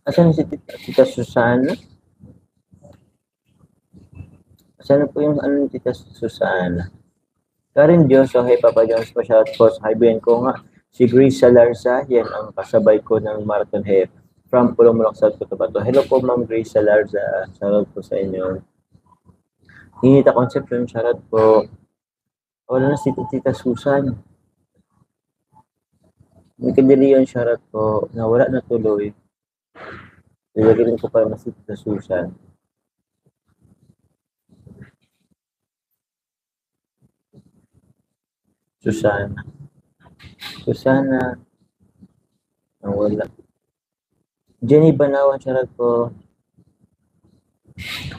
Asan si Tita Susana? Asan po yung ano ni Tita Susana? Karen Diyos, so hey Papa Jones pa shout po sa kaibigan ko nga. Si Grace Salarza, yan ang kasabay ko ng Marathon Hair from Pulumulok, South Cotabato. Hello po Ma'am Grace Salarza, shoutout po sa inyo. Ninita Concepcion, shoutout po. Wala na si Tita Susan. May kadiliyan, shoutout po. Nawala na tuloy. Nilagyan ko pa na si Tita Susan. Susana. Nawala. Jenny Banawan, shoutout po.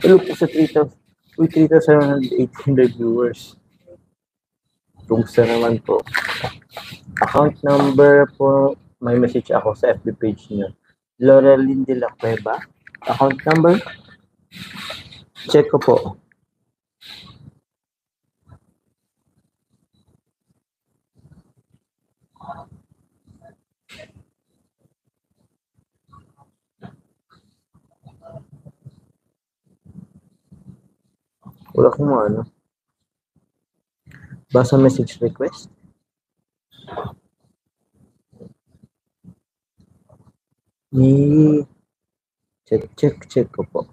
Hello po sa 3,718 viewers. Kumusta naman po? Account number po, may message ako sa FB page niyo. Lorelyn de la Cueva. Account number? Check ko po. Wala kong ano. Basa message request. Check ko po.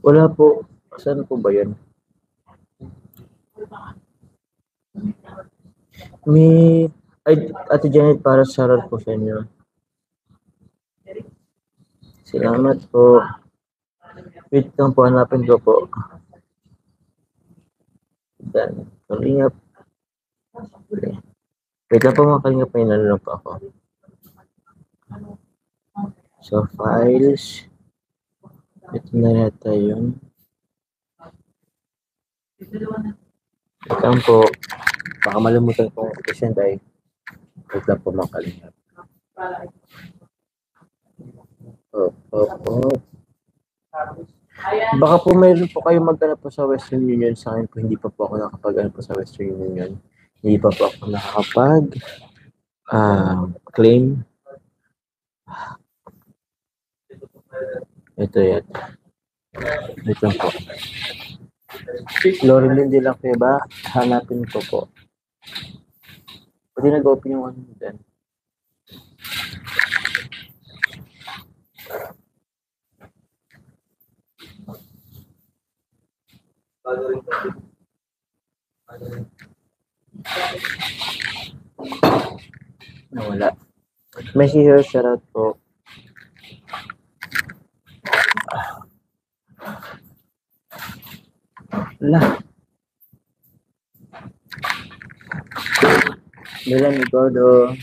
Wala po. Saan po ba yan? Ate Janet, para shoutout po sa inyo. Salamat po. Wait lang po, hanapin ko po. Dan, kalingap. Wait lang po mga kalingap, may nalulong po ako. So, files. Ito na yata yun. Wait lang po. Baka malimutan kong i-send ay. Wait lang po mga kalingap. Baka po mayroon po kayo maghanap po sa Western Union. Sa akin po, hindi pa po ako nakapag-ano po sa Western Union. Hindi pa po ako nakakapag claim. Ito yan. Wait lang po. Lorelyn de la Cueva, hanapin ko po. Pwede nag-open yung ano dyan. Nawala. Messi here, shoutout po. Wala. Melanie Gordo.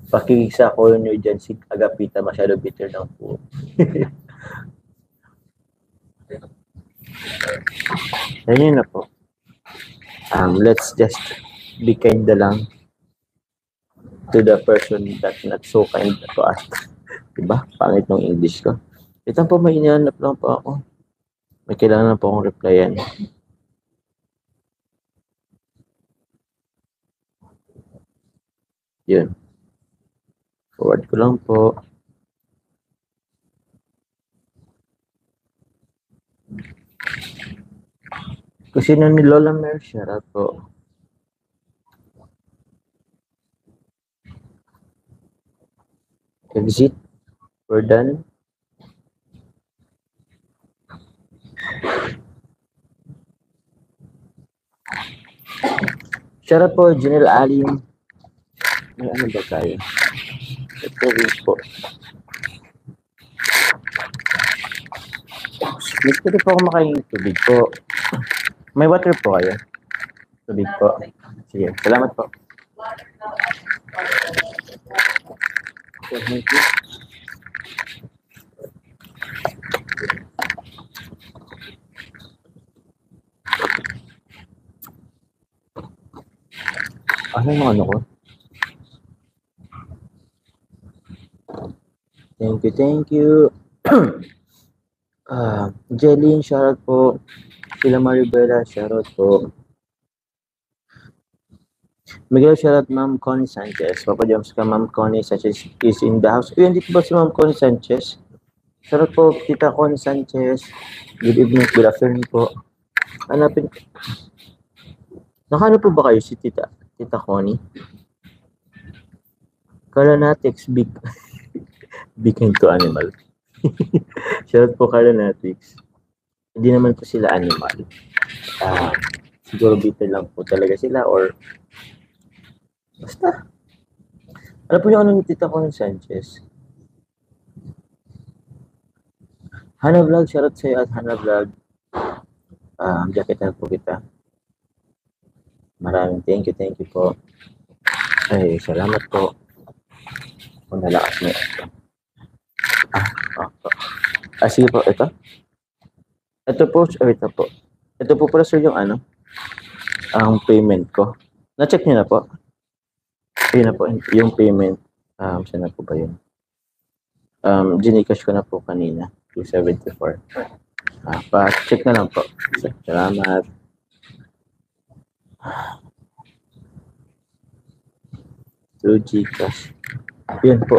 Pakikisa ko nyo dyan si Agapita, masyado bitter lang po. Ayun na po. Let's just be kind na lang to the person that not so kind to us. Diba? Pangit ng English ko. Ito po, may inaanap lang po ako. May kailangan po akong replyan. Yun. Forward ko lang po. Kusina ni Lola Mer, shoutout po. Exit. We're done. Shoutout po, Janelle Alim. May ano ba tayo? Ito rin po. Gusto rin po ako makain tubig po. May water po kayo? Tubig po. Sige, salamat po. Thank you. Ano yung ano ko? Thank you, thank you. Jeline, shoutout po. Sila Maribela, shoutout po. Miguel, shoutout Ma'am Connie Sanchez. Papa Joms ka, Ma'am Connie Sanchez is in the house. Uy, andito ba si Ma'am Connie Sanchez? Shoutout po, Tita Connie Sanchez. Good evening, good afternoon po. Hanapin. Nakano po ba kayo si Tita Connie? Kalanatics, big into animal. Shoutout po Kalanatics. Hindi naman po sila animal. Siguro bitter lang po talaga sila or basta. Ano po yung ano ni Tita Connie Sanchez? Hana Vlog, shoutout sa'yo at Hana Vlog. Jacket po kita. Maraming thank you po. Ay, salamat po. Kung nalakas mo. Sige po, ito. Ito po, ito po. Ito po pala sir yung ano, ang payment ko. Na-check niyo na po? Ayun na po, yung payment. Saan na po ba yun? Gcash ko na po kanina. 274. Pa-check na lang po. Salamat. Through Gcash. Yun po.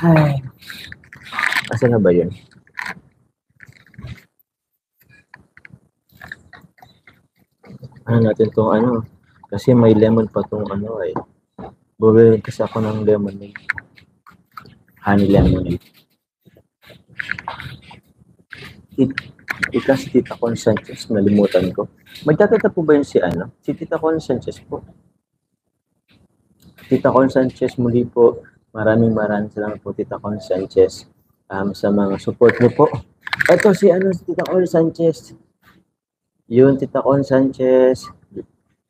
Ay. Asa na ba yun? Ano natin tong ano? Kasi may lemon pa tong ano eh. Bumili kasi ako ng lemonade. Honey lemonade. Ikas si Tita Con Sanchez, nalimutan ko. May tatata po ba yun si ano? Si Tita Con Sanchez po. Tita Con Sanchez, muli po, maraming salamat po Tita Con Sanchez sa mga support niyo po. Ito si ano si Tita Con Sanchez. Yun Tita Con Sanchez.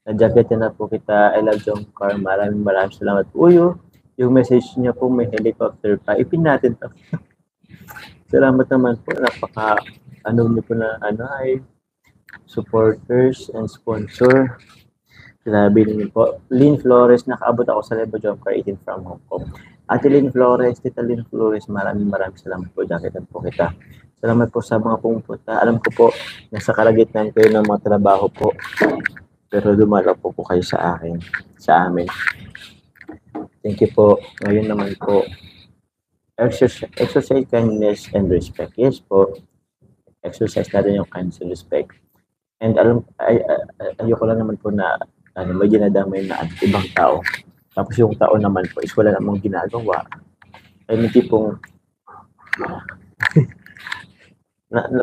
Na-jacket na po kita. I love Jomcar. Maraming salamat po. Yung message niya po may helicopter pa. Ipin natin to. Salamat naman po. Napaka ano niyo po na ano ay supporters and sponsor. Sinabi niyo po. Lynn Flores, nakaabot ako sa Lebo Jomcar 18 from Hong Kong. Ate Lynn Flores, Tita Lynn Flores, maraming salamat po. Jacketan po kita. Salamat po sa mga pumupunta. Alam ko po, nasa kalagitnaan kayo ng mga trabaho po. Pero dumalaw po kayo sa akin, sa amin. Thank you po. Ngayon naman po, exercise kindness and respect. Yes po. Exercise natin yung kindness and respect. And ayoko lang naman po na may dinadamay na ibang tao. Tapos yung tao naman po is wala namang ginagawa. Ay may tipong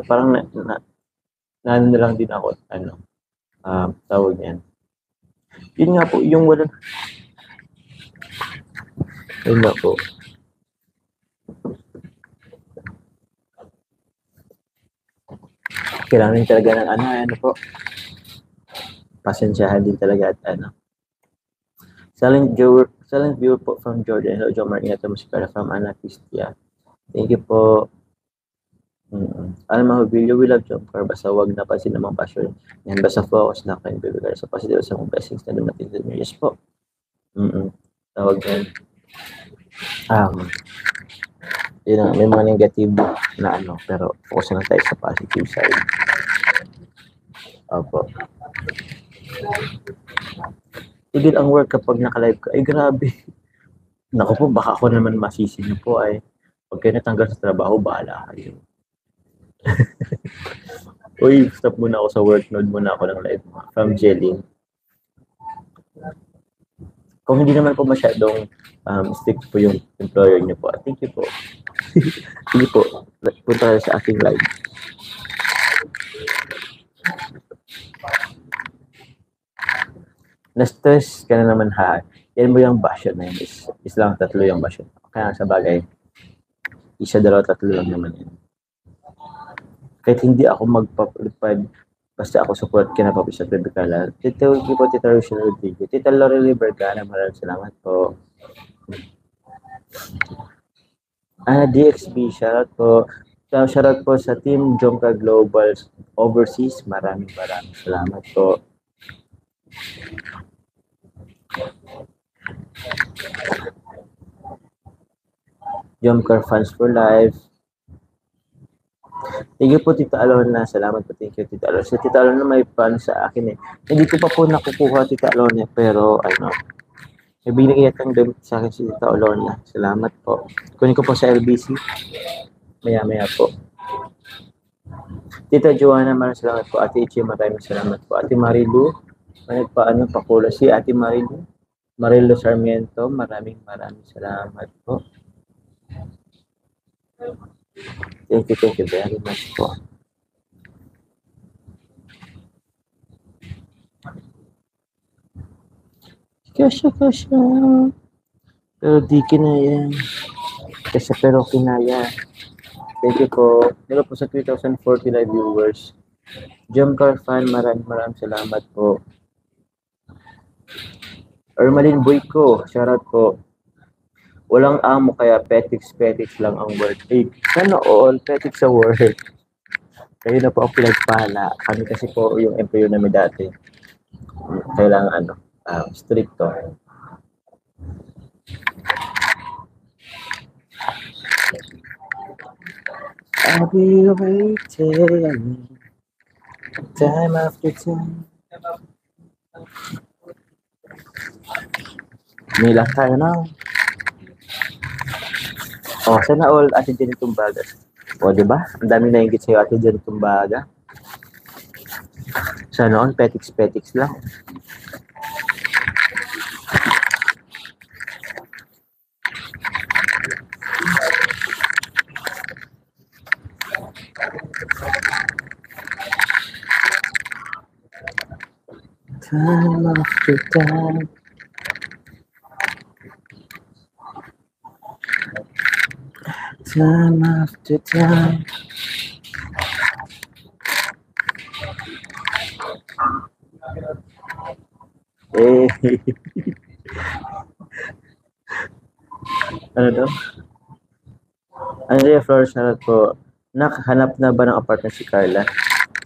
parang na lang din ako, tawag yan. Yun nga po, yung wala. Yun nga po. Kailangan talaga ng ano po. Pasensyahan din talaga at ano. Silent viewer po from Jordan. Hello, Jomar. Ingat mo si Cara from Anapistia. Thank you po. Alam mo, we love Jomcar. Basta wag napansin namang passion. Yan, basta focus na kayo bibigay sa positive sa mga blessings na dumating sa inyo. Yes po. Tawag yan. Yun na, may mga negative na ano, pero focus na tayo sa positive side. Opo. Tigil ang work kapag naka-live ka. Ay, grabe. Naku po, baka ako naman masisi niyo po ay pag kayo natanggal sa trabaho, bahala kayo. Uy, stop muna ako sa work. Node muna ako ng live from Jeline. Kung hindi naman po masyadong strict po yung employer niyo po. Thank you po. Sige po, punta tayo sa aking live. Na-stress ka na naman ha. Yan mo yung bastion na yun. Is lang 3 yung bastion. Kaya sa bagay, 1, 2, 3 lang naman yun. Kahit hindi ako magpa-reply, basta ako support kinapapis sa Tribicala. Tita Wiki po, Tita Rochelle Rodrigo. Tita Lorely Vergara, maraming salamat po. DXB, shoutout po. Shoutout po sa Team Jomcar Global Overseas. Maraming salamat po. Jomcar Fans for Life. Thank you po, Tita Alona. Salamat po, thank you, Tita Alona. Si Tita Alona may fan sa akin eh. Hindi ko pa po nakukuha, Tita Alona, pero ano, may binigay yatang damit sa akin si Tita Alona. Salamat po. Kunin ko po sa LBC. Maya-maya po. Tita Joanna, maraming salamat po. Ate Ichi, maraming salamat po. Ate Marilu, nagpaano pakula si Ate Marilu. Marilo Sarmiento, maraming salamat po. Thank you very much po. Kasya. Pero di kinaya. Kasi pero kinaya. Thank you po. Hello po sa 3,040 live viewers. Jomcar fan, maraming salamat po. Ermalin Boyko, shoutout po. Walang amo kaya petics lang ang word. Eh, sana all petics sa word. Kayo na po ang pinagpala. Kami kasi po yung employer namin dati. Kailangan stricto. I'll be waiting time after time. May lang tayo na. Oh, sana all Ate Jenny Tumbaga. O, diba? Ang dami na ingit sa'yo, Ate Jenny Tumbaga. Sana all petics lang. Time after time. Time after time. Eh. Ano daw? Andrea Flores na po. Nakahanap na ba ng apartment si Carla?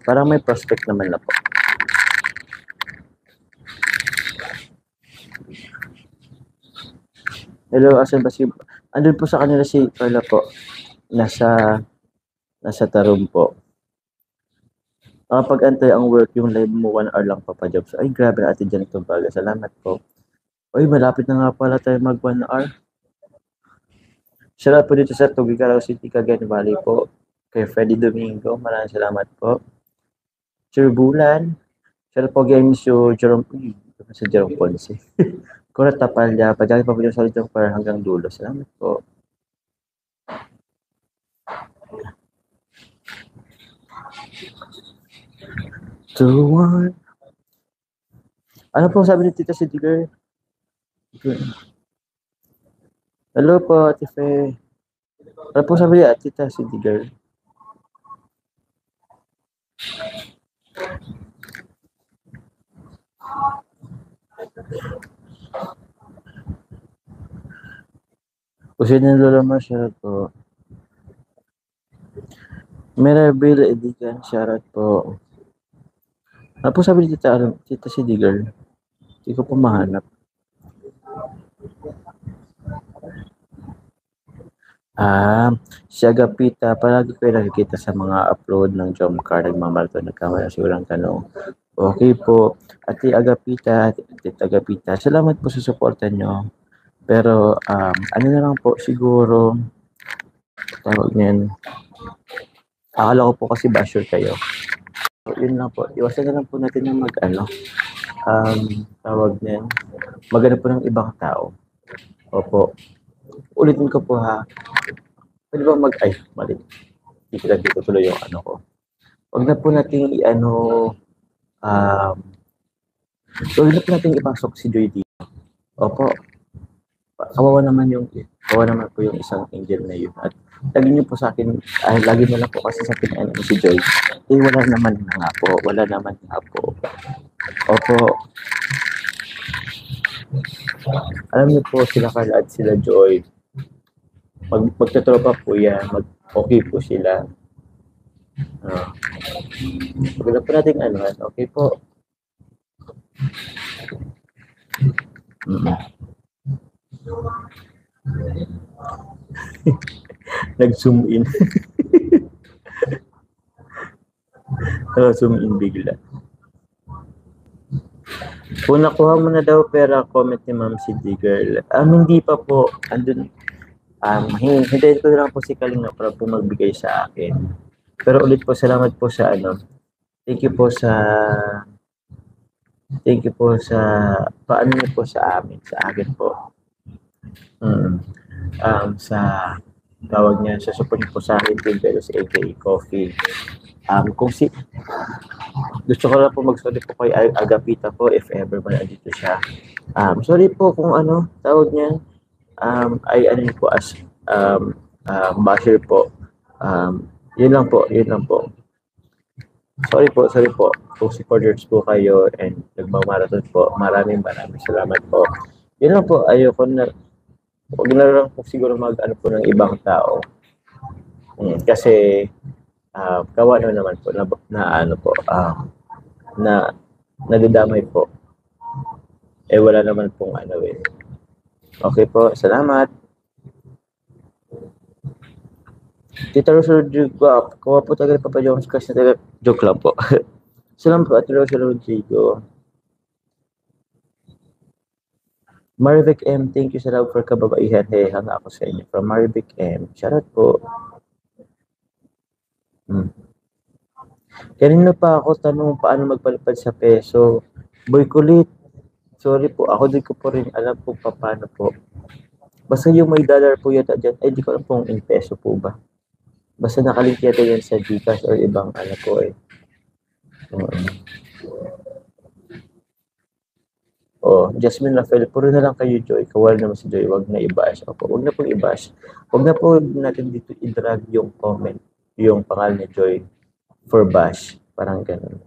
Parang may prospect naman na po. Hello, asan ba si... Andun po sa kanila si Carla po. Nasa Tarum po. Pag-antay ang work, yung live mo 1 hour lang papajobs. Ay, grabe na Ate Janet Tumbaga. Salamat po. Uy, malapit na nga pala tayo mag 1 hour. Salamat po dito sa Tugigaraw City, Cagayan Valley po. Kay Freddy Domingo, maraming salamat po. Sir Bulan. Salamat po, games yung Jerome Ponce. Kurat Tapalya, padali pa po yung solid yung para hanggang dulo. Salamat po. To one. Ano po sabi ni Tita si Digger? Hello po, Ate Fe. Ano po sabi ni Tita si Digger? Kasi ng Lola Marshall po. Mirabel Edigan, shoutout po. Ano po sabi ni Tita si Digger? Hindi ko po mahanap. Si Agapita, palagi ko nakikita sa mga upload ng Jomcar, nagmamarathon, nagkamala sigurang tanong. Okay po, Ate Agapita, salamat po sa suporta nyo. Pero, ano na lang po, siguro, tawag niyan, akala ko po kasi basher kayo. So, yun lang po, iwasan na lang po natin na tawag niyan, maghanap po ng ibang tao. Opo, ulitin ko po ha, pwede ba mali. Hindi ko tuloy yung ano ko. Huwag na po natin huwag na po natin ipasok si Joy dito. Opo. Kawawa naman po yung isang angel na yun. At lagi niyo po sa akin, lagi na lang po kasi sa akin si Joy. Eh, wala naman nga po. Opo. Alam niyo po, sila Carla at sila Joy. Magtatropa po yan, okay po sila. Huwag na po natin okay po. Nag-zoom in. Zoom in bigla. Kung nakuha mo na daw pera, comment ni Ma'am Cindy Girl. Hindi pa po. Andun, hintayin ko na lang po si Kalinga para po magbigay sa akin. Pero ulit po, salamat po sa thank you po sa paano niyo po sa akin po. Sa tawag niya, sa support niyo po sa akin, pero sa AKA Coffee. Kung gusto ko lang po mag-sorry po kay Agapita po if ever man dito siya. Sorry po kung tawag niya, ay po as basher po. Yun lang po. Sorry po. Kung supporters po kayo and nagmamarathon po, maraming salamat po. Yun lang po, ayoko na, huwag na lang po siguro po ng ibang tao. Kasi, kawa naman po, na nadadamay po. Wala naman pong Okay po, salamat. Tita Rosal Rodrigo, kawa po talaga Papa Jones kasi joke lang po. Salamat po, Tita Rosal Rodrigo. Marivic M, thank you sa love for kababaihan. Hey, hanga ako sa inyo. From Marivic M, shoutout po. Kanina pa ako tanong paano magpalipad sa peso. Boy kulit. Sorry po, ako din ko po rin alam po paano po. Basta yung may dollar po yata dyan, di ko alam kung in peso po ba. Basta nakalink yata yan sa Gcash or ibang po Jasmine Rafael, puro na lang kayo, Joy. Kawal naman si Joy, wag na i-bash. Opo, wag na po i-bash. Wag na po natin dito i-drag yung comment, yung pangalan ni Joy for bash. Parang ganun.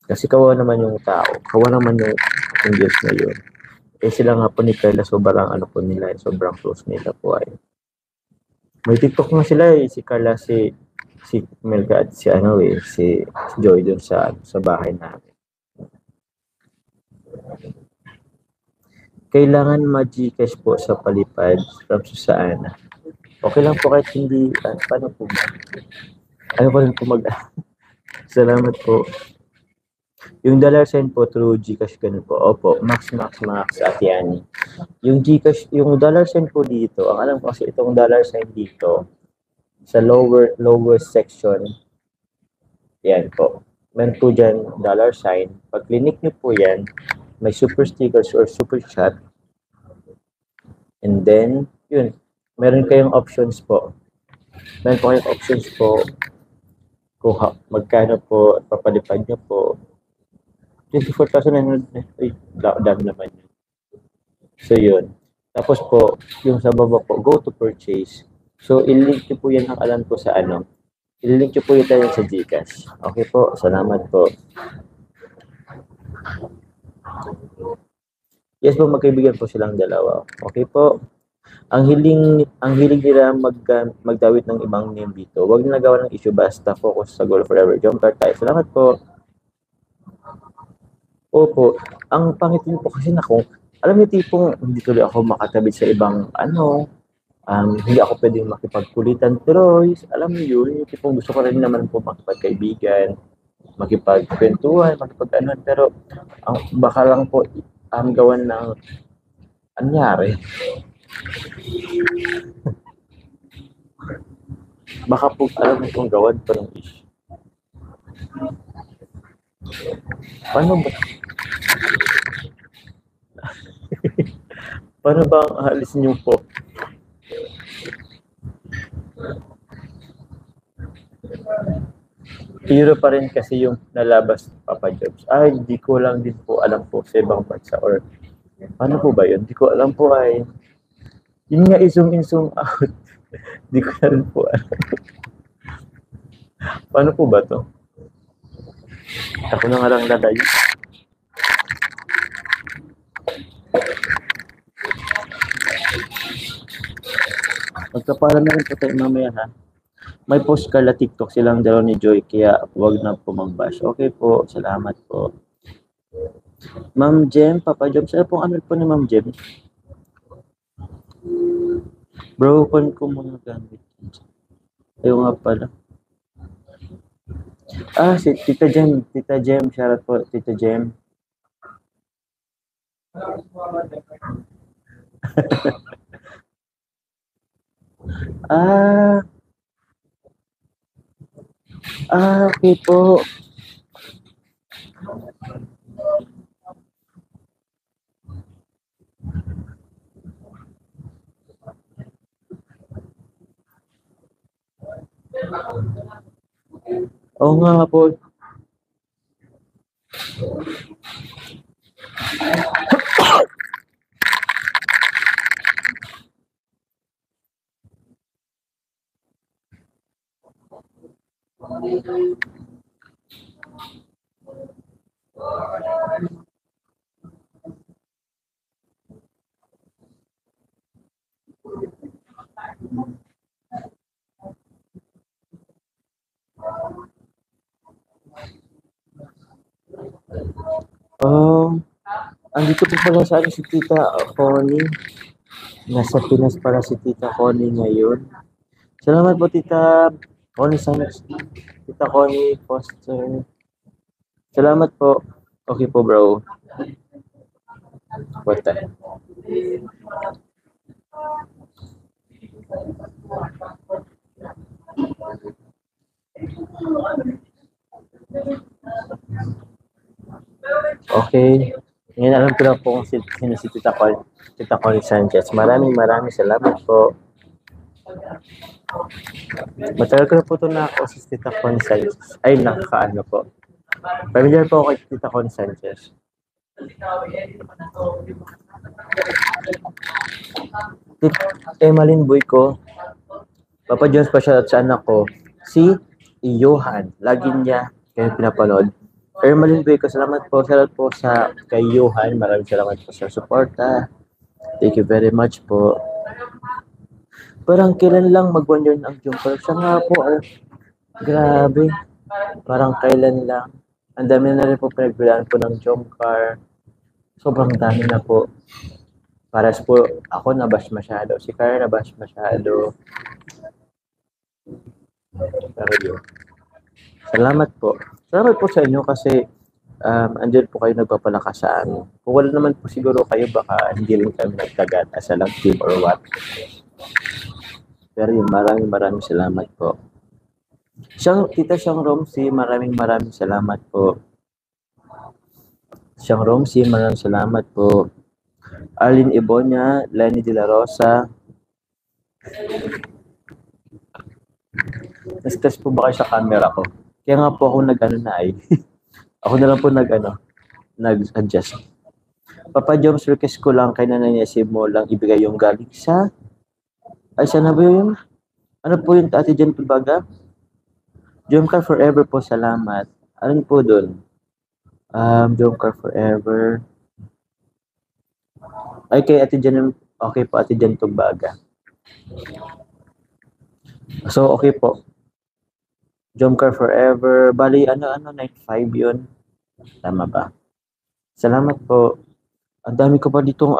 Kasi kawa naman yung tao. Kawa naman yung Diyos na yun. Sila nga po ni Carla, sobrang po nila, sobrang close nila po ay. May TikTok nga sila si Carla, si Melka at si Joy dun sa bahay namin. Kailangan ma-Gcash po sa palipad from Susana. Okay lang po kahit hindi, paano po ba? Ayaw ko rin po Salamat po. Yung $sign po through Gcash ganun po. Opo, Max at Yani. Yung Gcash, yung $sign po dito, ang alam ko kasi itong $sign dito, sa lower section, yan po. Meron po dyan $sign. Pag clinic nyo po yan, may super stickers or super chat. And then, yun, meron kayong options po. Meron po kayong options po kung magkano po papalipad nyo po. 24,900. Ay, dami naman yun. So, yun. Tapos po, yung sa baba po, go to purchase. So, ilink nyo po yan ang alam ko sa ilink nyo po yun sa Gcash. Okay po, salamat po. Yes po, magkaibigan po silang dalawa. Okay po. Ang hiling nila magdawit ng ibang name dito. Huwag na nagawa ng issue, basta focus sa goal forever. Jump card tayo. Salamat po. Opo. Ang pangit din po kasi alam niyo tipong hindi tuloy ako makatabit sa ibang hindi ako pwedeng makipagkulitan. Pero alam niyo yun, yung tipong gusto ko rin naman po makipagkaibigan, makipagkwentuhan, pero baka lang po gawan ng anyari. Baka po alam mo kung gawan pa ng issue. Paano ba? Paano ba ang alis niyo po? Hero pa rin kasi yung nalabas Papa Jobs. Ay, di ko lang din po alam po sa ibang bansa or paano po ba yun? Di ko alam po ay yun nga i-zoom in, zoom out. Di ko na rin po alam. Paano po ba to? Ako na nga lang lalayo. Magkapalan na rin po tayo mamaya ha. May post ka la TikTok silang dalawa ni Joy, kaya wag na po mag-bash. Okay po, salamat po. Ma'am Jem, Papa Job, saan pong po ni Ma'am Jem? Broken ko mga gamit. Ayun nga pala. Si Tita Jem. Tita Jem. Shoutout po, Tita Jem. Ah, okay po. Oo nga po. Andito po pala sa si Tita Connie. Nasa Pinas para si Tita Connie ngayon. Salamat po Tita Connie Sanchez. Tita Connie Foster. Salamat po. Okay po bro. What time? Okay. Ngayon alam ko na po kung sino si Tita Connie Sanchez. Maraming salamat po. Matagal ko na po ito na ako si Tita Connie Sanchez. Ay, nakakaano po. Familiar po ako kay Tita Connie Sanchez. Emalyn Boy ko. Papa Jones pa siya sa anak ko. Si Johan. Lagi niya kayo pinapanood. Ermalyn Boy ko, salamat po. Salamat po sa kay Johan. Maraming salamat po sa suporta. Thank you very much po. Parang kailan lang mag-1 year ang Jumper. Siya nga po. Grabe. Parang kailan lang. Ang dami na rin po pinagbilaan po ng Jumper. Sobrang dami na po. Paras po, ako nabash masyado. Si Kara nabash masyado. Pero yun. Salamat po. Salamat po sa inyo kasi andyan po kayo nagpapalakas sa amin. Kung wala naman po siguro kayo, baka hindi rin kami nagkagat as a lang team or what. Pero yun, maraming salamat po. Tita Siyang Romsi, maraming salamat po. Siyang Romsi, maraming salamat po. Arlene Ibonya, Lenny De La Rosa. Na-stress po ba kayo sa camera ko? Kaya nga po ako nag-ano na ay. Ako na lang po nag-adjust. Papa Joms, request ko lang kay Nanay Nessie mo lang ibigay yung galing sa... Ay, sana ba yun? Ano po yung Ate Jen Pibaga? Jomcar Forever po, salamat. Ano po dun? Jomcar Forever. Ay, kay Ate Jen, okay po, Ate Jen Pibaga. So, okay po. Jomcar Forever. Bali, 95 yun. Tama ba? Salamat po. Ang dami ko pa ditong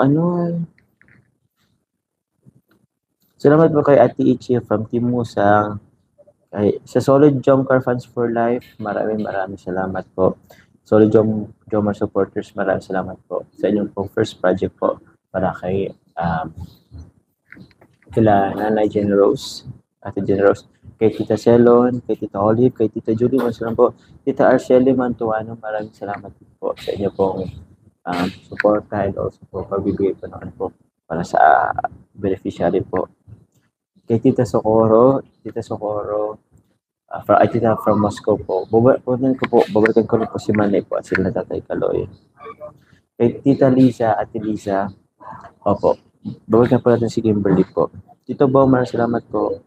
Salamat po kay Ate Ichi from Team Musang. Sa Solid Jomcar Fans for Life, maraming salamat po. Solid Jomcar supporters, maraming salamat po. Sa inyong pong first project po para kay kila Nanay Jen Rose, Ate Jen Rose, kay Tita Celon, kay Tita Olive, kay Tita Julie, maraming po. Tita Arceli Mantuano, maraming salamat po sa inyo pong suporta and also po pagbibigay po naman po para sa beneficiary po. Kay Tita Socorro, Tita from Moscow po. Babalikan ko rin po si Manay po at sila Tatay Kaloy. Kay Tita Lisa, Ate Lisa, opo. Babalikan po natin si Kimberly po. Tito Bo, maraming salamat po.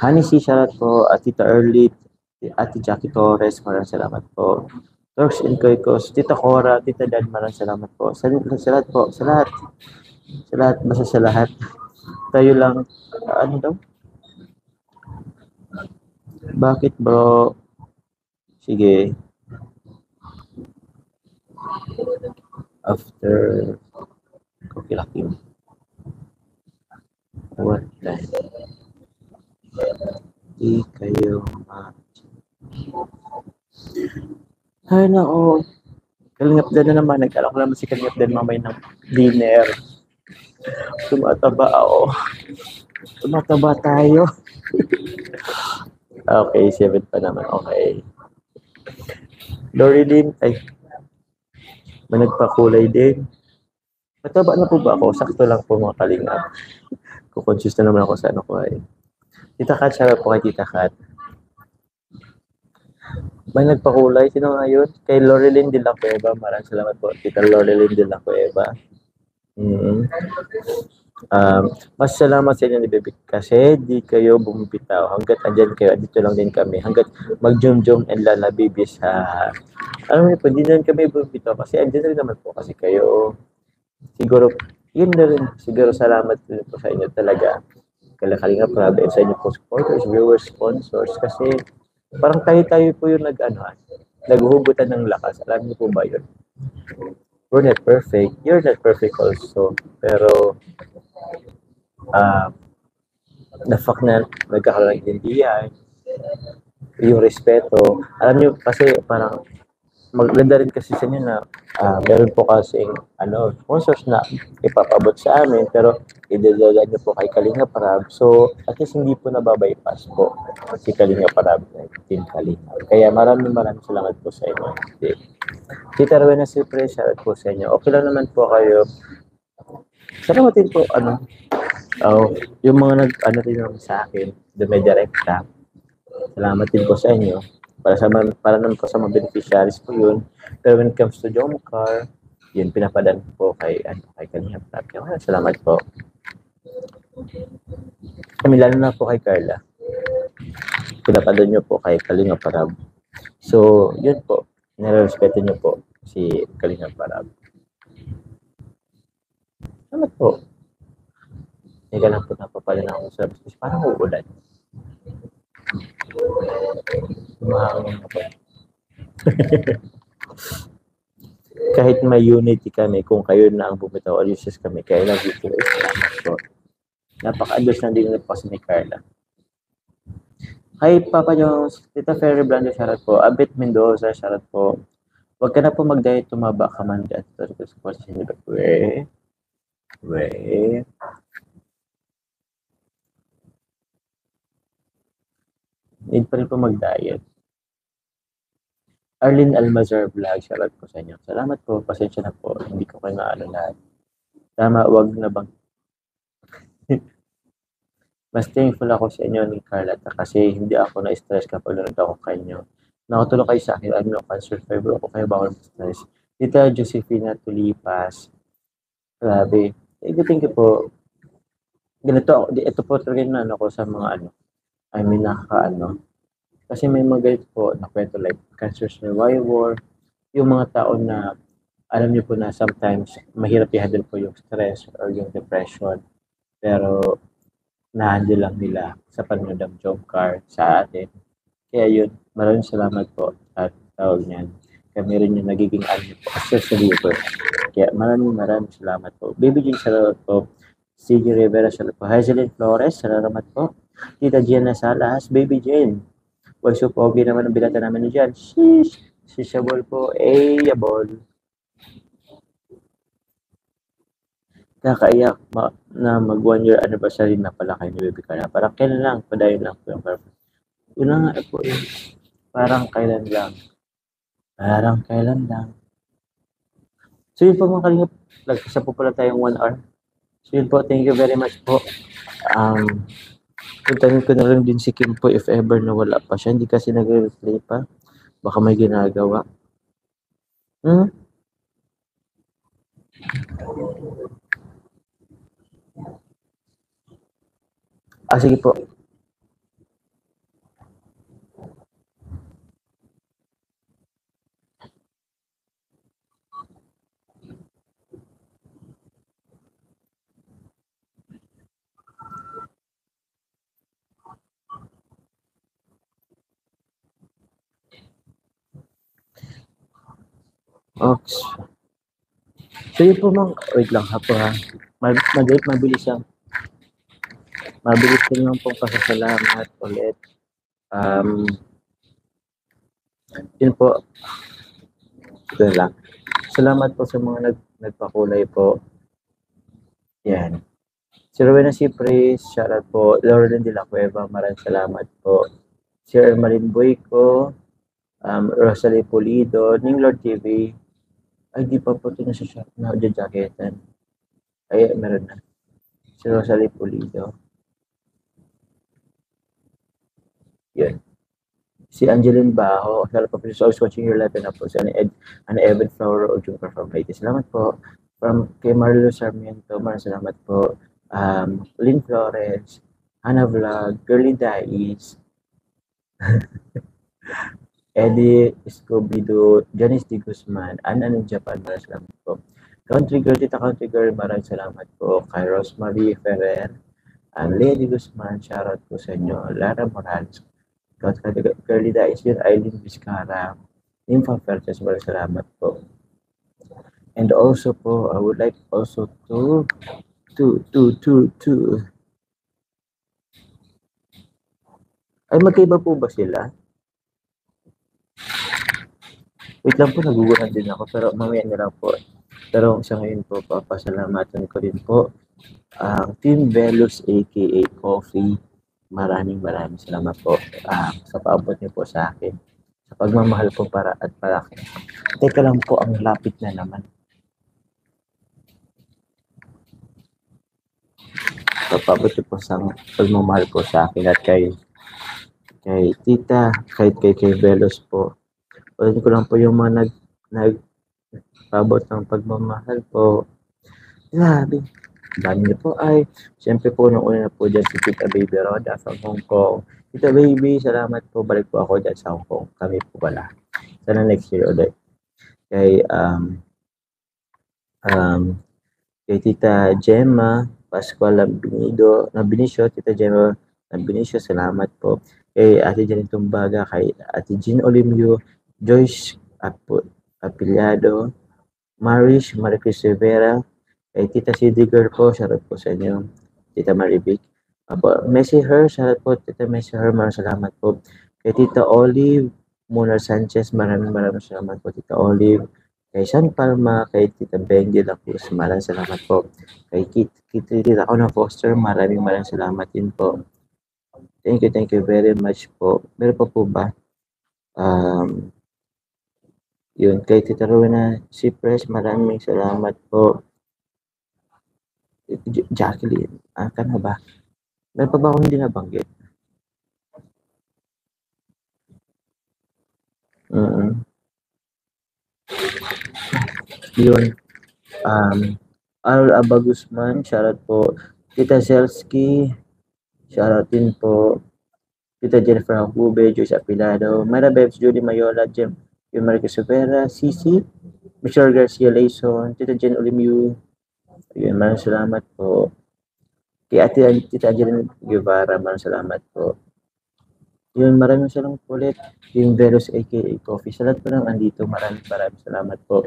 Honey C, shoutout po. At Tita Early, Ate Jackie Torres, maraming salamat po. Turks and Koikos, Tita Cora, Tita Dad, maraming salamat po. Sa lahat po, sa lahat. Sa lahat, basta sa lahat. Tayo lang, ano daw? Bakit bro? Sige. After, okay lang yun. Ay, nako. Kalingap din na naman. Nagkala ko naman si Kalingap din mamay ng dinner. Tumataba ako. Tumataba tayo. Okay, 7 pa naman. Okay. Lorilyn, ay, may nagpakulay din. Mataba na po ba ako? Sakto lang po mga kalingap. Kukonsyus na naman ako sa ano ko ay. Tita Kat, shout out po kay Tita Kat. May nagpakulay. Sino nga yun? Kay Lorilyn de la Cueva. Maraming salamat po. Tita Lorilyn de la Cueva. Mas salamat sa inyo ni Bebe kasi di kayo bumibitaw. Hanggat andyan kayo, dito lang din kami. Hanggat mag-jum-jum and lalabibi sa... Alam mo po, hindi na kami bumibitaw kasi andyan rin naman po kasi kayo. Siguro, yun na rin. Siguro salamat din po sa inyo talaga. Kalakalinga proud and sa inyo po supporters, viewers, sponsors kasi parang tayo-tayo po yung naghuhugutan ng lakas. Alam niyo po ba yun? We're not perfect. You're not perfect also. Pero, the fact na nagkakaroon ng intindihan, yung respeto, alam niyo kasi parang maganda rin kasi sa inyo na meron po kasing sponsors na ipapabot sa amin pero idadala niyo po kay Kalinga Parab. So, at least hindi po nababypass po si Kalinga Parab na Team Kalinga. Kaya maraming salamat po sa inyo. Tita Rowena Sipre, shout po sa inyo. Okay lang naman po kayo. Salamat din po, yung mga rin naman sa akin, dumidirekta. Salamat din po sa inyo. Para naman po sa mga beneficiaries po yun. Pero when it comes to Jomcar, yun, pinapadaan po kay Kalinga Prab. Salamat po. Kami lalo na po kay Carla. Pinapadaan nyo po kay Kalinga Prab. So, yun po. Nirespeto nyo po si Kalinga Prab. Salamat po. Hindi ka lang po napapala na ako sa business. Parang uulan. Mahangin ako. Kahit may unity kami, kung kayo na ang bumitaw, alisis kami, kaya love you po. Salamat po. Napaka-ados na din po si Carla. Hi, Papa Jones. Tita Ferry Blando, shoutout po. Abit Mendoza, shoutout po. Huwag ka na po mag-diet, tumaba ka man dyan. Ito ko sa sinibag. Need pa rin po mag-diet. Arlene Almazar Vlog, shoutout po sa inyo. Salamat po, pasensya na po. Hindi ko kayo maano lahat. Tama, wag na bang. Mas thankful ako sa inyo ni Carlata kasi hindi ako na-stress kapag nanood ako kayo. Nakatulong kayo sa akin, cancer fiber ako, kaya bawal stress. Tita Josefina Tulipas, grabe. Thank you po. Ganito, ito po talaga na ko sa mga kasi may mga ganito po na kwento like cancer survivor, yung mga tao na alam niyo po na sometimes mahirap i-handle po yung stress or yung depression, pero na-handle lang nila sa panonood ng Jomcar sa atin. Kaya yun, maraming salamat po at tawag niyan. Kami rin yung nagiging po as a viewer. Kaya maraming salamat po. Baby Jane, salamat po. CG Rivera, salamat po. Hazelin Flores, salamat po. Tita Gianna Salas, Baby Jane. Why so pogi naman ang bilata namin ni Jan? Sheesh! Si Shabol po, yabol. Nakaiyak na mag 1 year anniversary na pala kayo ni Baby Carla. Parang kailan lang, padayon lang po yung parang. Yun na nga po yun. Parang kailan lang. So yun po mga kalingap. Nagkasa po pala tayong 1 hour. So yun po, thank you very much po. Puntahin ko na lang din si Kim po if ever na wala pa siya. Hindi kasi nag-replay pa. Baka may ginagawa. Sige po. Ox. So yun po mga, wait lang ha po ha. Mabilis lang. Mabilis lang pong pasasalamat ulit. Yun po. Ito lang. Salamat po sa mga nagpakulay po. Yan. Si Rowena Cipres, shoutout po. Lauren de la Cueva, maraming salamat po. Si Ermaline Boyco, Rosalie Pulido, Ning Lord TV. Ay, di pa po ito nasa shop na jacketan. Ay, meron na. Si Rosalie Pulido. Yun. Si Angeline Baho, shoutout po sa always watching your life na po. Si Ana Evan Flower o Junker from Haiti. Salamat po. From kay Marlo Sarmiento, maraming salamat po. Lynn Flores, Hannah Vlog, Girly Dais, Eddie Escobido, Janice D. Guzman, Anna ng Japan, maraming salamat po. Country Girl, Tita Country Girl, maraming salamat po. Kay Rosemary Ferrer, Lady Guzman, shoutout po sa inyo. Lara Morales, Girly Dais, yun, Eileen Vizcara, Nympha Fertes, maraming salamat po. And also po, I would like also to ay, magkaiba po ba sila? Wait lang po, nagugulan din ako, pero mamaya na lang po. Pero sa ngayon po, papasalamatan ko din po ang Team Velux aka Coffee. Maraming salamat po sa paabot niyo po sa akin. Sa pagmamahal po para at palaki. Teka lang po, ang lapit na naman. Sa paabot niyo po sa pagmamahal po sa akin at kay Tita, kahit kay Velos po. Ulit ko lang po yung mga nagpabot ng pagmamahal po. Grabe. Dami niyo po ay, siyempre po, nung una na po dyan si Tita Baby Roda from Hong Kong. Tita Baby, salamat po. Balik po ako dyan sa Hong Kong. Kami po pala. Sana next year ulit. Kay, Tita Gemma Pascual Nabinicio, Tita Gemma Nabinicio, salamat po. Kay Ate Janine Tumbaga, kay Ate Jean Olimio, Joyce Apiliado, Marish Maricris Rivera, kay Tita CD Girl po, shoutout po sa inyo. Tita Marivic. Messi Her, shoutout po. Tita Messi Her, maraming salamat po. Kay Tita Olive Munar Sanchez, maraming salamat po, Tita Olive. Kay San Palma, kay Tita Benji de la Cruz, maraming salamat po. Kay Tita Ona Foster, maraming salamat din po. Thank you very much po. Meron pa po ba? Yun, kay Tita Rowena Cipres, maraming salamat po. Jacqueline, ka na ba? Meron pa ba akong hindi nabanggit? Yun. Al Aba Guzman, shoutout po. Tita Zelski, shoutout din po. Tita Jennifer Hacube, Joyce Apilado, Mara Bebs, Judy Mayola, Maricos Rivera, Cici, Michelle Garcia Layson, Tita Jen Olimiu. Yun, maraming salamat po. Kay Tita Angeline Guevara, maraming salamat po. Yun, maraming salamat po ulit. Yung Velos aka Coffee. Sa lahat po nang andito, maraming salamat po.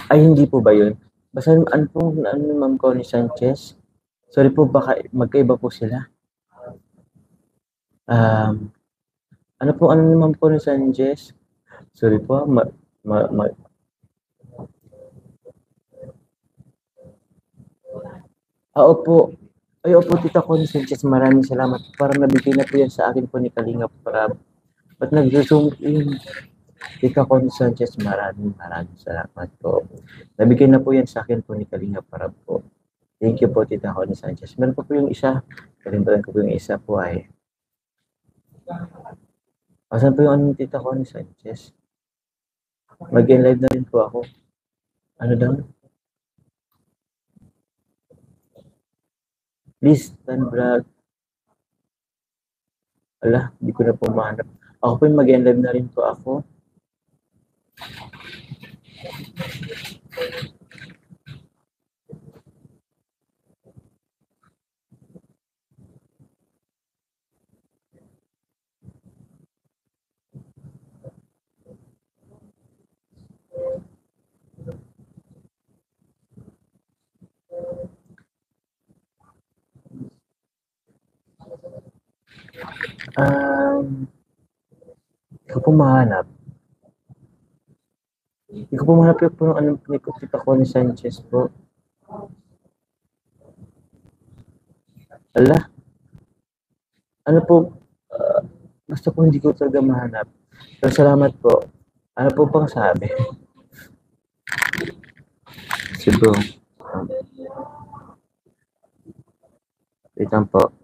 Ay, hindi po ba yun? Basta ano po, Ma'am Connie Sanchez? Sorry po, baka magkaiba po sila. Ano po, ni Ma'am Connie Sanchez? Sorry po, opo. Ay, opo, Tita Connie Sanchez, maraming salamat. Parang nabigay na po yan sa akin po ni Kalinga Prab. Ba't nag-zoom in? Tita Connie Sanchez, maraming salamat po. Nabigay na po yan sa akin po ni Kalinga Prab po. Thank you po, Tita Connie Sanchez. Meron pa po yung isa. Kalimutan ko po yung isa po ay. Asan po yung Tita Connie Sanchez? Mag-live na rin po ako. Ano daw? Please, Tan Vlog. Ala, hindi ko na po mahanap. Ako po yung mag-live na rin po ako. Hindi ko po mahanap. Hindi ko po malapit po yung anong ni Tita Connie Sanchez po. Ala, ano po, basta po hindi ko talaga mahanap. Pero salamat po. Ano po pang sabi? Si bro. Wait lang po.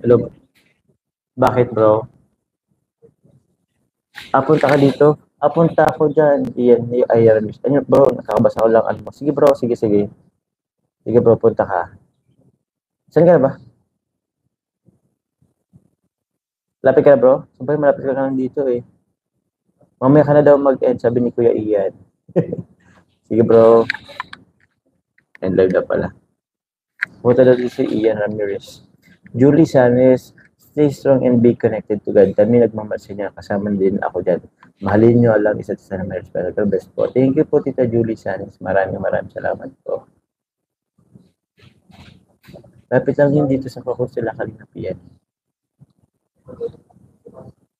Hello. Bakit bro? Punta ka dito? Punta ako dyan. Iyan, ayan. Ano bro, nakakabasa ko lang. Ano. Sige bro, sige. Sige bro, punta ka. Saan ka na ba? Lapit ka na bro? Sabi malapit ka lang dito eh. Mamaya ka na daw mag-end, sabi ni Kuya Ian. Sige bro. End live na pala. Punta daw dito si Ian Ramirez. Julie Sanes, stay strong and be connected to God. Kami nagmamahal sa inyo. Kasama din ako dyan. Mahalin nyo alam isa't isa na may respeto. God bless po. Thank you po, Tita Julie Sanes. Maraming salamat po. Lapit lang yun dito sa Kokos sila Kalinapian.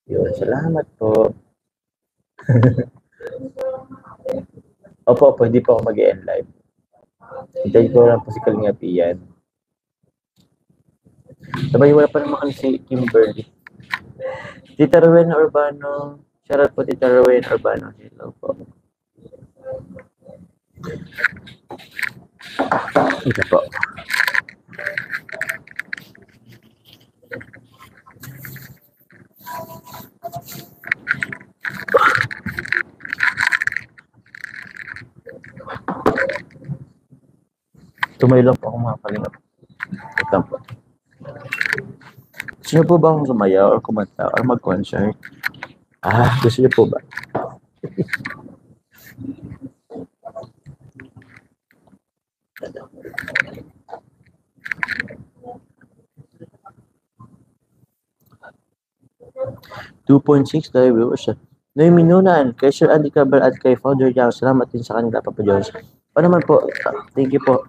Yun, salamat po. Opo, hindi po ako mag-end live. Hintayin ko lang po si Kalinapian. Sabay wala pa naman si Kimberly. Tita Rowena Urbano. Shoutout po Tita Rowena Urbano. Hello po. Ito po. Tumayo lang po ako mga kalingap. Ito po. Gusto niyo po ba akong sumayaw or kumanta or mag-concert? Gusto niyo po ba? $2.6 viewers. Noy Minunan, kay Sir Andy Cabral at kay Founder Yang. Salamat din sa kanila, Papa Jones. O naman po, thank you po,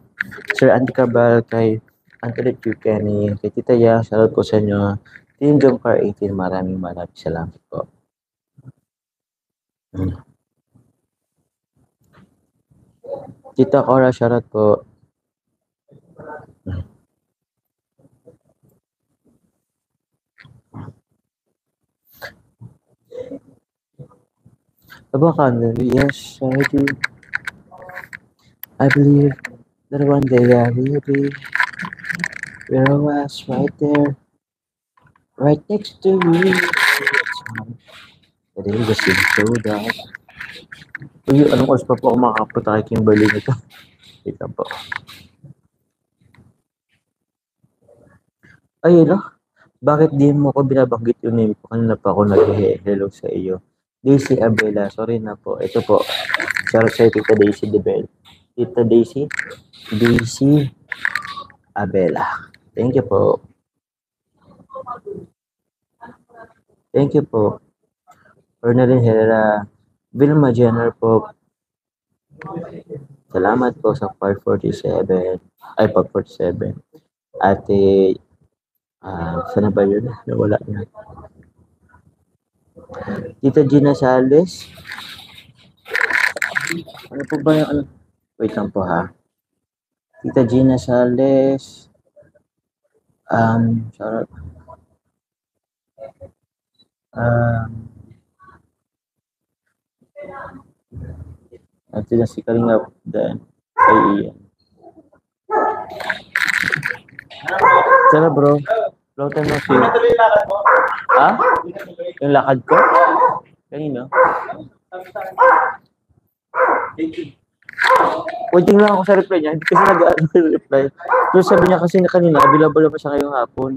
Sir Andy Cabral, kay Antoinette Q. Kenny, kay Tita Yang, salamat po sa inyo. Team Jumcar 18, maraming salamat po. Tita Cora, shoutout po. Yes, I do. I believe that one day I will be where I was right there, right next to you. But it was so dark. Uy, anong oras pa po ako makakapunta kay Kimberly nito? Wait lang po. Ay, bakit di mo ko binabanggit yung name ko? Kanina pa ako nag-hello sa iyo. Daisy Abela, sorry na po. Ito po. Shoutout sa Tita Daisy Debel. Tita Daisy Abela. Thank you po. Thank you po. Ornalyn Herrera. Vilma Jenner po. Salamat po sa 547. Ay, 547. Ate, sana ba yun? Nawala niya. Tita Gina Sales. Ano po ba yung ano? Wait lang po ha. Tita Gina Sales. Sorry. At sila si Kalingap then kay Ian. Sana bro. Long time no see. Yung lakad ko? Kanino? Waiting lang ako sa reply niya. Hindi kasi nag-reply. Pero sabi niya kasi na kanina, available pa siya ngayong hapon.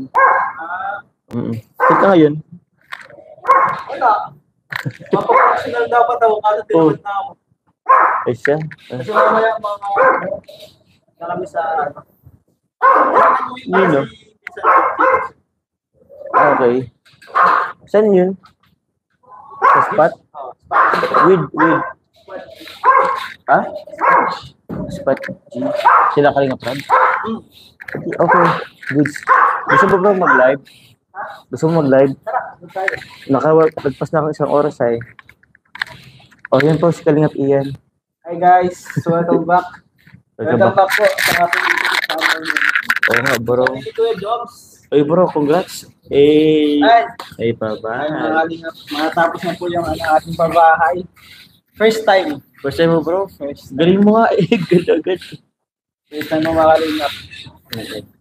Saan ka ngayon? Wala. Mapapakasonal dapat ako. Kasi tinawad na ako. Ay siya? Kasi mamaya marami sa... Nino? Okay. Saan yun? Sa spot? With. Spot G. Sila Kalingap Rad? Okay. Good. Gusto mo ba mag-live? Nagpas na ako isang oras ay. O, yan po si Kalingap Ian. Hi guys, so welcome back. Welcome back po sa ating summer. Oo nga, bro. Ito yung jobs. Oy, bro, congrats. Ay, baba. Matapos na po yung ating pabahay. First time. First time mo, bro? First time. Galing mo nga eh. Agad. First time mo makalingap.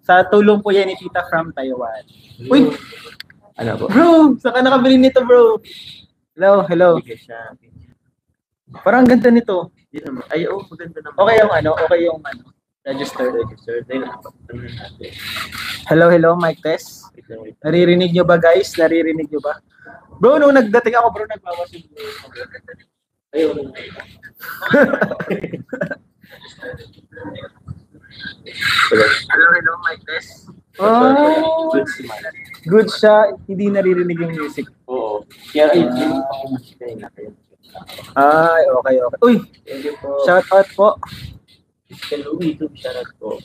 Sa tulong po yan ni Tita from Taiwan. Uy! Ano po? Bro! Saan ka nakabili nito, bro? Hello. Bigay siya. Parang ganda nito. Ay, oo, maganda naman. Okay yung register. Dahil Hello, mic test. Naririnig nyo ba, guys? Naririnig nyo ba? Bro, nung nagdating ako, bro, nagbawasin mo. Ayun. Hello, mic test. Oh, good siya. Hindi naririnig yung music. Oo. Kaya Ay, okay. Uy, thank you po. shout out po. Hello, YouTube shoutout po.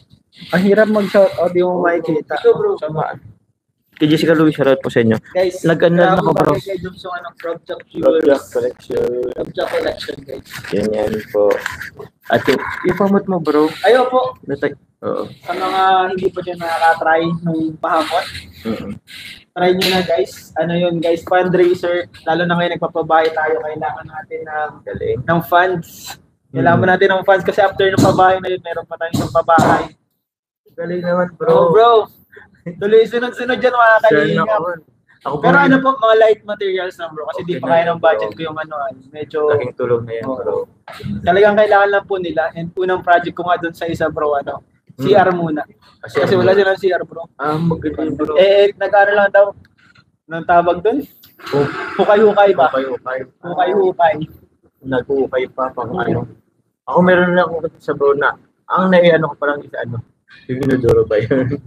Ang hirap mag-shout out, di mo makikita. Ito, bro. Sama. Kay Jessica Louie, shoutout po sa inyo. Guys, Nag-ano ako, bro. Kay Jobs yung Frog Chop Collection. guys. Yan po. At yung pamot mo, bro. Ayo po, Oo. sa mga hindi pa dyan nakaka-try nung pahamot, try nyo na guys. Ano yun guys, fundraiser. Lalo na ngayon nagpapabahay tayo, kailangan natin ng funds. Kailangan natin ng funds kasi after ng pabahay na yun, meron pa tayong pabahay. Galing naman, Oh, bro. Tuloy sunod-sunod dyan mga kalingap. Pero ano po, mga light materials na bro. Kasi di pa kaya ng budget ko yung medyo... Laking tulong na yan, bro. Talagang kailangan lang po nila. And unang project ko nga doon sa isa bro, CR muna. Kasi wala silang CR bro. Maganda yun, bro. Nag-aaral lang daw. Anong tawag doon? Hukay-hukay ba? Hukay-hukay. Nag-hukay pa pang ano. Ako meron na akong sa bro na ang naiano ko parang isa yung inodoro ba yun?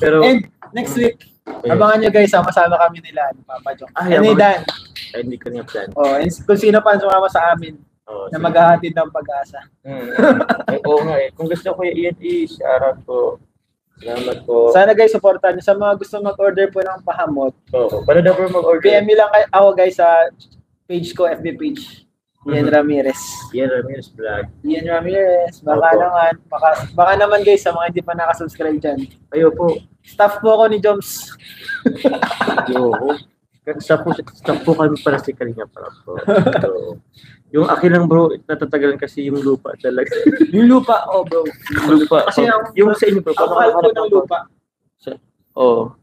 Pero and next week, abangan nyo guys, sama-sama kami nila, Papa Jong. And Dan. Ay, hindi ko nga plan. And kung sino pa sumama sa amin na maghahatid ng pag-asa. Oo nga eh. Kung gusto ko yung shoutout po. Salamat po. Sana guys, supportan nyo. Sa mga gusto mag-order po ng pahamot. Paano daw po mag-order? PM nyo lang ako guys sa page ko, FB page. Ian Ramirez. Ian Ramirez vlog. Ian Ramirez. Baka naman guys, sa mga hindi pa nakasubscribe dyan. Ayo po. Staff po ako ni Joms. Staff po kami para si Kalinga para po. So, yung akin lang bro, natatagalan kasi yung lupa talaga. Yung lupa, bro. Lupa. Kasi yung sa inyo bro. Ang mahal po ng lupa.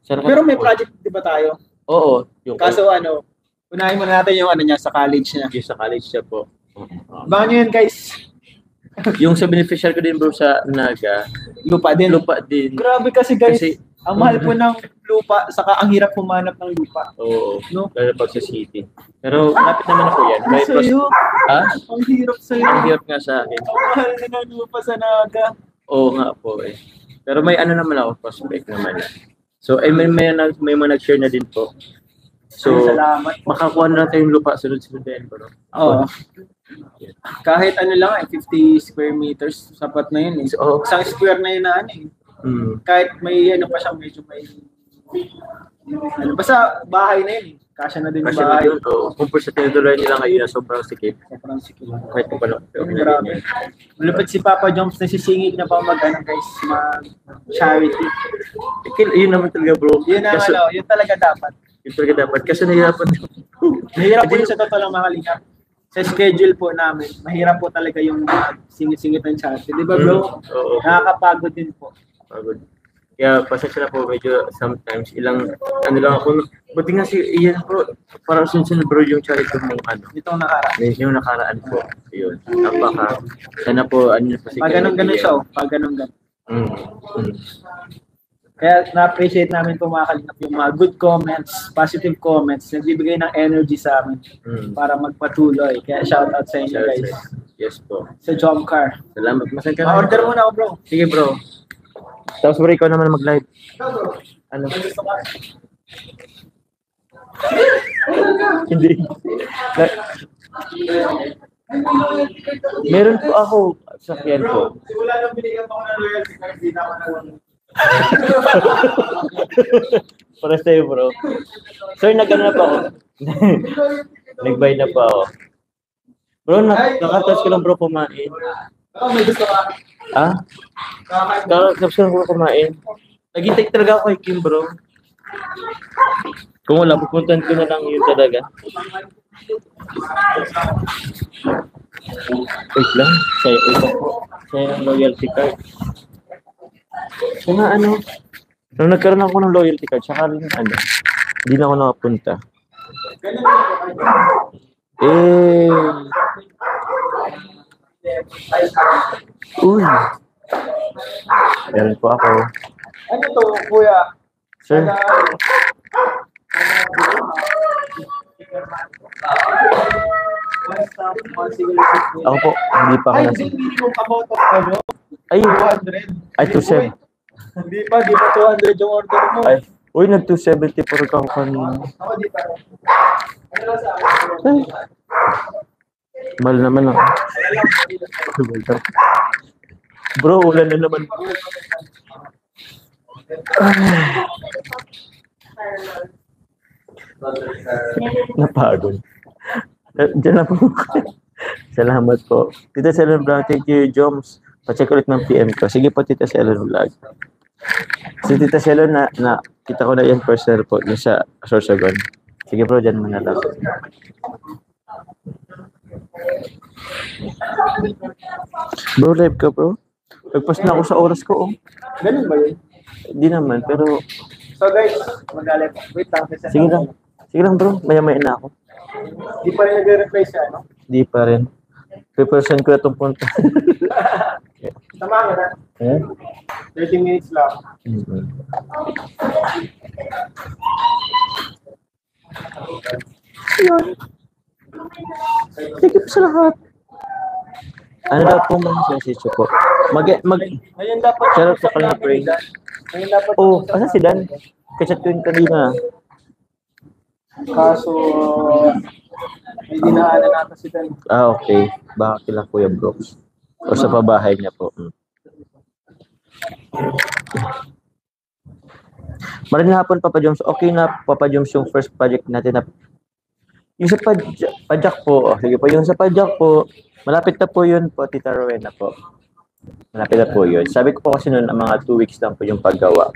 Pero may project di ba tayo? Oo. Kaso unahin muna natin yung niya sa college niya. Yung sa college siya po. Baka nyo yun guys. Yung sa beneficial ko din bro sa Naga. Lupa din. Grabe kasi guys. Ang mahal po ng lupa, saka ang hirap pumanap ng lupa. Oo. No? Lalo pag sa city. Pero lapit naman ako yan. Ang sa'yo. Ha? Ang hirap sa'yo. Ang hirap nga sa akin. Ang mahal din ng lupa sa Naga. Oo nga po eh. Pero may naman ako, prospect naman. So may mga nag-share na din po. So, salamat po. Makakuha na natin yung lupa sunod-sunod din bro. Oo. Kahit lang 50 square meters, sapat na yun eh. So, isang square na yun na Kahit may pa siya, medyo may basta bahay na yun eh. Kasya na din yung bahay. Kung sa tinutuluyan nila ngayon, sobrang sikip. Kahit kung paano. Grabe. Malupit si Papa Joms, nasisingit na pa guys, mag-charity. Yun naman talaga bro. Yun talaga dapat. Yun talaga dapat. Kasi nahihirapan. Mahirap po yung sa totoo lang mga lingap. Sa schedule po namin, mahirap po talaga yung singit-singit ng charity. Di ba bro? Nakakapagod din po. Pagod. Kaya pasensya na po medyo sometimes lang ako. Buti nga si Ian bro, parang sunod bro yung charity mong Itong nakaraan. Yung nakaraan po. Yun. Napaka. Sana po po si pag ganun siya. Pag ganun. Kaya na-appreciate namin po mga kalingap yung mga good comments, positive comments, nagbibigay ng energy sa amin para magpatuloy. Kaya shoutout sa inyo guys. Yes po. Sa Jomcar. Salamat. Ma-order muna ako bro. Sige bro. Tapos bro, ikaw naman mag-live. Ano? Hindi. Meron po ako sa sakyan ko. Simula nung binigyan ko ng loyalty, hindi na ako Para sa'yo, bro. Sir, nag-ano na pa ako. Nag-buy na pa ako. Bro, nakatouch ko lang bro kumain. May gusto ka. Ah? Nakatouch ko lang bro kumain. Nag-intake talaga ako kay Kim, bro. Kung wala, pupuntan ko na lang yun talaga. Wait lang. Sa'yo ang loyalty card. Kung ano, nung nagkaroon ako ng loyalty card, saka rin hindi na ako nakapunta. Uy. Meron po ako. Ano to, kuya? Sir. Ako po, hindi pa ako Ay, nasa... hindi mo kamoto ano? Ay, 200. ay, 270. Hindi pa 200 yung order mo. Ay, uy, nag-270 po rin ako kanina. Ako di pa. Ano lang sa Ay, mahal naman ako. Bro, ulan na naman po. Napagod. Diyan na po. Salamat po. Tita Selen Vlog, thank you, Joms. Pa-check ulit ng PM ko. Sige po, Tita Selen Vlog. Si Tita Selen na kita ko na yan personal po yung sa Sorsogon. Sige bro, dyan muna lang. Bro, live ka bro? Nagpas na ako sa oras ko, oh. Ganun ba yun? Hindi naman, pero... So guys, magalit. Wait lang. Sige lang. Sige lang bro, maya-maya na ako. Di pa rin nag-reply siya, no? Di pa rin. Pre-person ko na itong punta. Tama ka na. Eh? 30 minutes lang. Ayun. Thank you po sa lahat. Ano daw po mga sensisyo po? Ngayon dapat... Shout out sa kanya, Pray. Ngayon dapat... Oh, asa si Dan? Kachat ko yun kanina. Kaso... may dinaanan natin si Dan. Ah, okay. Baka kila Kuya Brooks. O sa pabahay niya po. Maraming hapon, Papa Joms. Okay na, Papa Joms, yung first project natin na... Yung sa Pajak po. Sige po, yung sa Pajak po, malapit na po yun po, Tita Rowena po. Malapit na po yun. Sabi ko po kasi noon, mga 2 weeks lang po yung paggawa.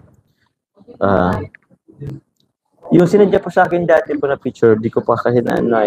Yung sinadya po sa akin dati po na picture, di ko pa kasi na ano